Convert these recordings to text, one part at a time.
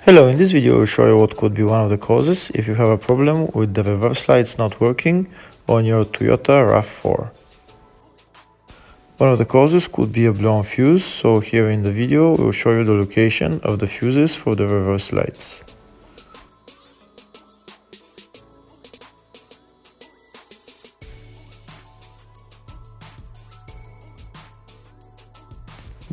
Hello, in this video I will show you what could be one of the causes if you have a problem with the reverse lights not working on your Toyota RAV4. One of the causes could be a blown fuse, so here in the video we will show you the location of the fuses for the reverse lights.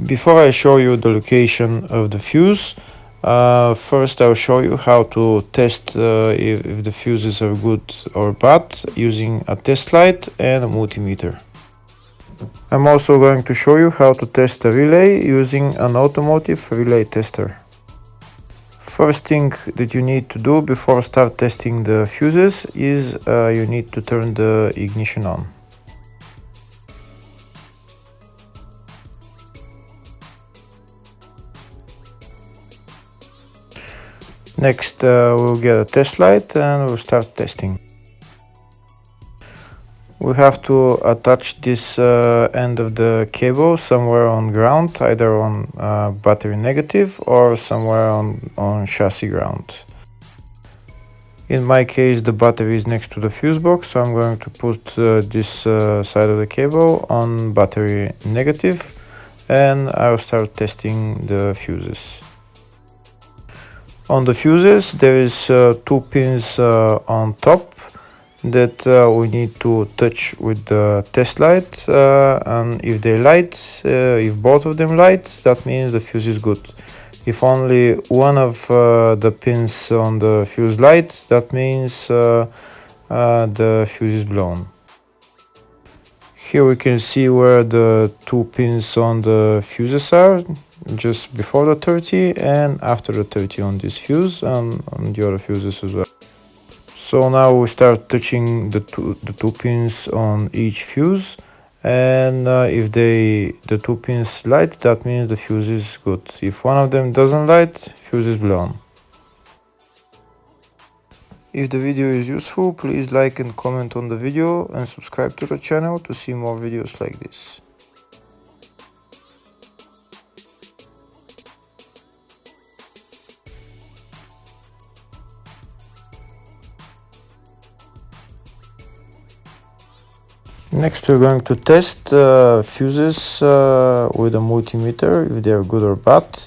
Before I show you the location of the fuse, first I'll show you how to test if the fuses are good or bad using a test light and a multimeter. I'm also going to show you how to test a relay using an automotive relay tester. First thing that you need to do before start testing the fuses is you need to turn the ignition on. Next we'll get a test light and we'll start testing. We have to attach this end of the cable somewhere on ground, either on battery negative or somewhere on chassis ground. In my case the battery is next to the fuse box, so I'm going to put this side of the cable on battery negative and I'll start testing the fuses. On the fuses there is two pins on top that we need to touch with the test light, and if they light, if both of them light, that means the fuse is good. If only one of the pins on the fuse light, that means the fuse is blown. Here we can see where the two pins on the fuses are, just before the 30 and after the 30 on this fuse and on the other fuses as well. So now we start touching the two pins on each fuse, and if the two pins light, that means the fuse is good. If one of them doesn't light, fuse is blown. If the video is useful, please like and comment on the video and subscribe to the channel to see more videos like this. Next we're going to test fuses with a multimeter, if they are good or bad.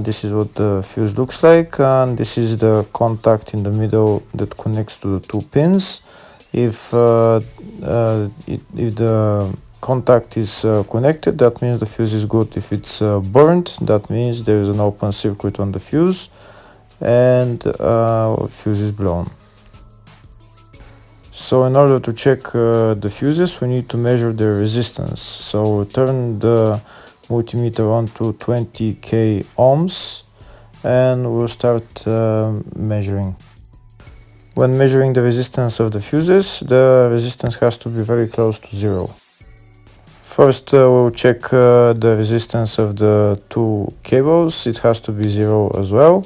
This is what the fuse looks like, and this is the contact in the middle that connects to the two pins. If the contact is connected, that means the fuse is good. If it's burnt, that means there is an open circuit on the fuse and fuse is blown. So in order to check the fuses, we need to measure their resistance. So we'll turn the multimeter on to 20k ohms and we'll start measuring. When measuring the resistance of the fuses, the resistance has to be very close to zero. First we'll check the resistance of the two cables. It has to be zero as well.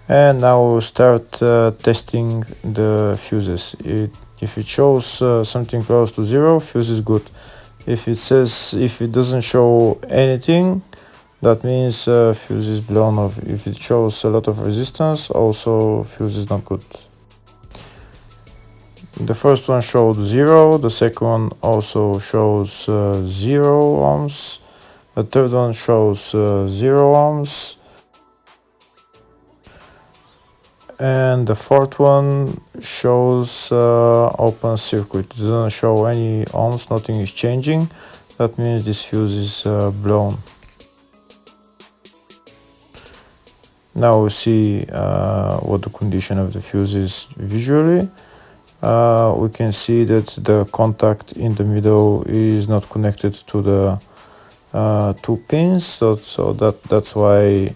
And now we'll start testing the fuses. If it shows something close to zero, fuse is good. If it doesn't show anything, that means fuse is blown off. If it shows a lot of resistance, also fuse is not good. The first one showed 0, the second one also shows 0 ohms, the third one shows 0 ohms, and the fourth one shows open circuit. It doesn't show any ohms, nothing is changing. That means this fuse is blown. Now we see what the condition of the fuse is visually. We can see that the contact in the middle is not connected to the two pins, so that's why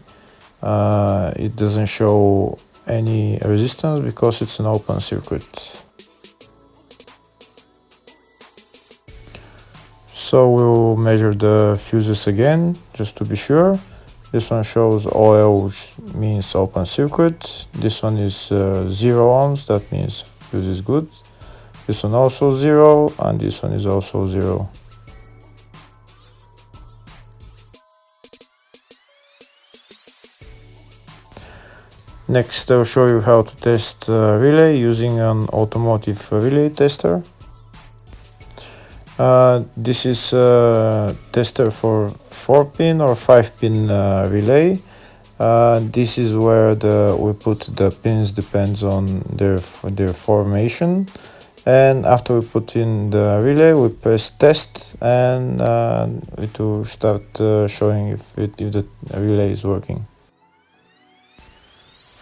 it doesn't show any resistance, because it's an open circuit. So we'll measure the fuses again just to be sure. This one shows OL, which means open circuit. This one is 0 ohms, that means fuse is good. This one also 0, and this one is also 0. Next, I'll show you how to test relay using an automotive relay tester. This is a tester for 4-pin or 5-pin relay. This is where we put the pins, depends on their formation. And after we put in the relay, we press test, and it will start showing if the relay is working.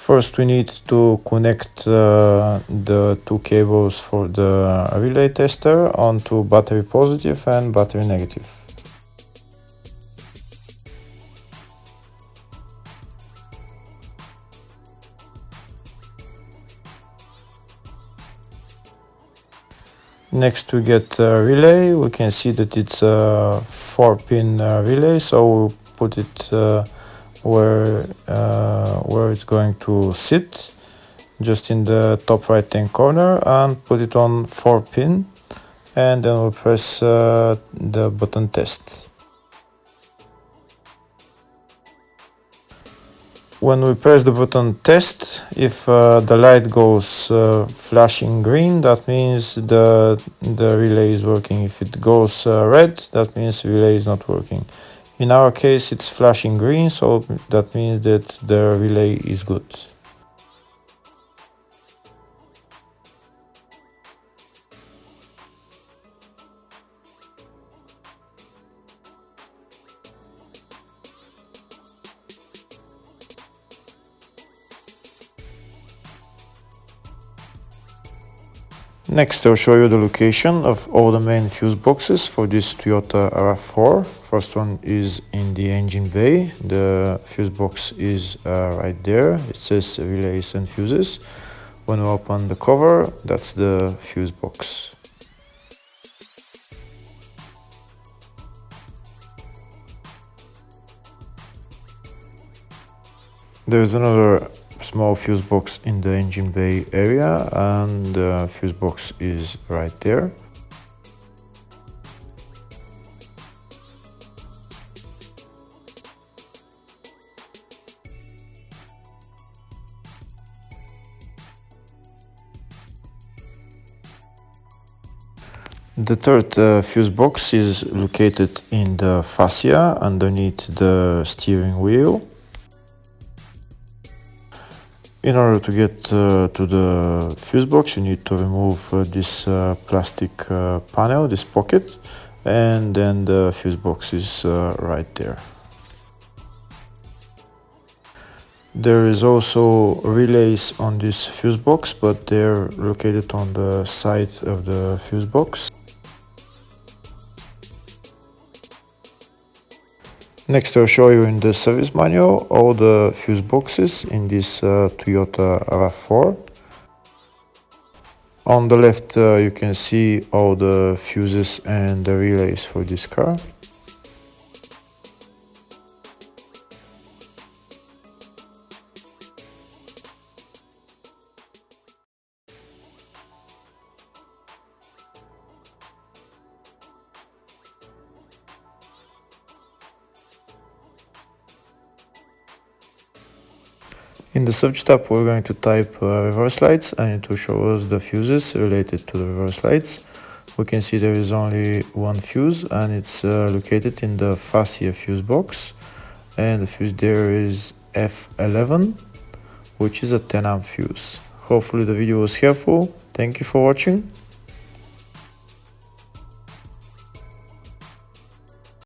First, we need to connect the two cables for the relay tester onto battery positive and battery negative. Next, we get a relay. We can see that it's a 4-pin relay, so we'll put it where it's going to sit, just in the top right hand corner, and put it on 4-pin, and then we'll press the button test. When we press the button test, if the light goes flashing green, that means the relay is working. If it goes red, that means the relay is not working. In our case, it's flashing green, so that means that the relay is good. Next, I'll show you the location of all the main fuse boxes for this Toyota RAV4. First one is in the engine bay. The fuse box is right there. It says relays and fuses. When we open the cover, that's the fuse box. There's another small fuse box in the engine bay area, and the fuse box is right there. The third fuse box is located in the fascia underneath the steering wheel. In order to get to the fuse box, you need to remove this plastic panel, this pocket, and then the fuse box is right there. There is also relays on this fuse box, but they're located on the side of the fuse box. Next, I'll show you in the service manual all the fuse boxes in this Toyota RAV4. On the left, you can see all the fuses and the relays for this car. In the search tab, we're going to type reverse lights, and it will show us the fuses related to the reverse lights. We can see there is only one fuse, and it's located in the fascia fuse box, and the fuse there is F11, which is a 10 amp fuse. Hopefully the video was helpful. Thank you for watching.